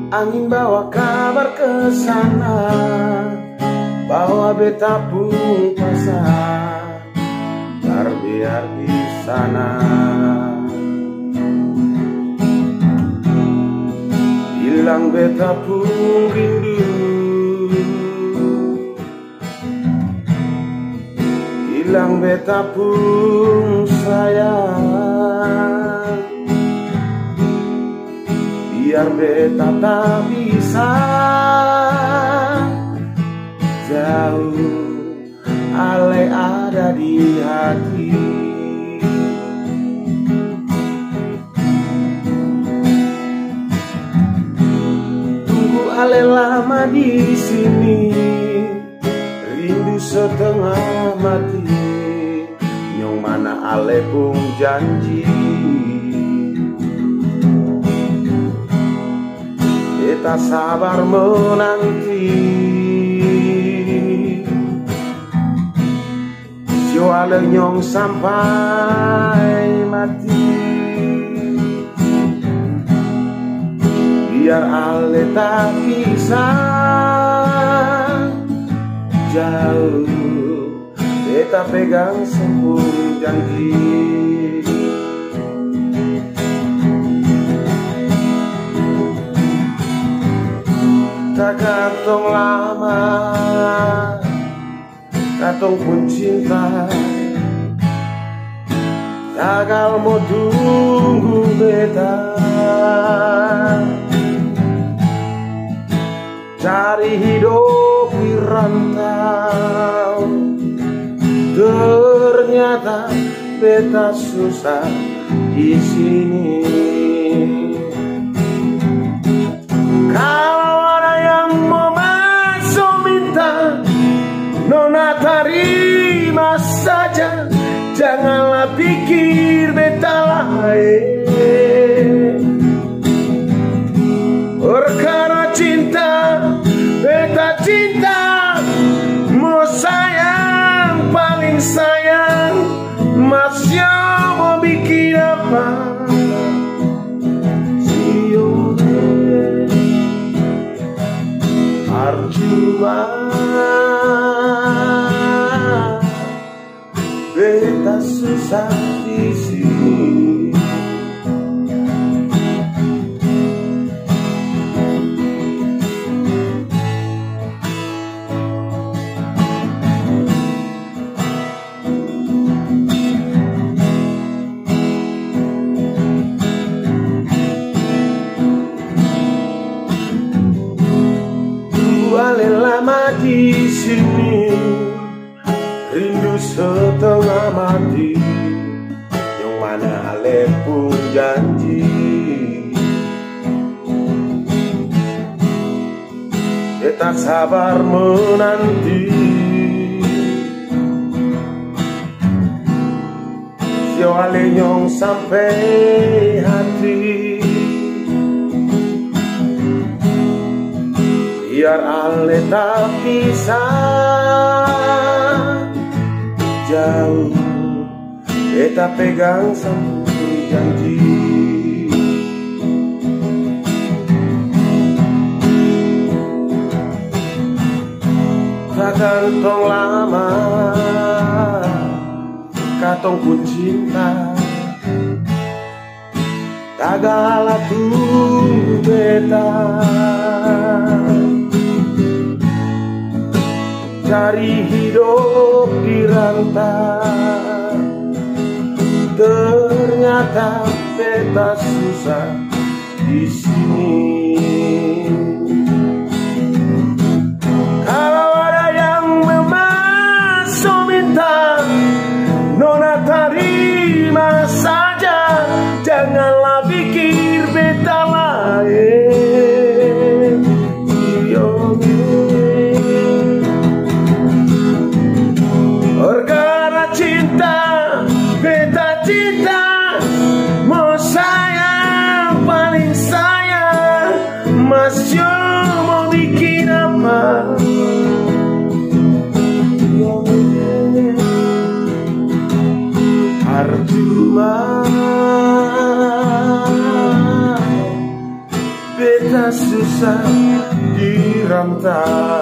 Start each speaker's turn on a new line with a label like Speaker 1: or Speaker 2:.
Speaker 1: Angin bawa kabar ke sana bahwa beta pun pasang biar di sana. Bilang beta pun rindu, bilang beta pun sayang, biar beta tak bisa jauh, ale ada di hati. Tunggu ale lama di sini, rindu setengah mati. Nyong mana ale pun janji, beta sabar menanti. Jual nyong sampai mati, biar ale tak bisa jauh, beta pegang sempur janji. Tak katong lama, katong pun cinta, gagal mau tunggu beta, cari hidup di rantau. Ternyata beta susah di sini. Kalau ada yang mau masuk minta, nona terima saja, janganlah pikir beta lain. Perkara cinta, beta cinta, mau sayang, paling sayang, masih mau bikin apa? Arjuma beta susah di sini. Ale lama di sini, rindu setengah mati. Yang mana ale pun janji, beta sabar menanti. Sio ale nyong sampai hati, biar ale tak bisa jauh, beta pegang sempur janji. Takkan tong lama, katong pun cinta, tagala tunggu beta, cari hidup di rantau. Ternyata beta susah di sini. Kalau ada yang memasuk minta, nona terima saja, janganlah pikir beta lain. Perkara cinta, beta cinta, mau sayang, paling sayang, masih mau bikin apa? Arjuma beta susah dirantai.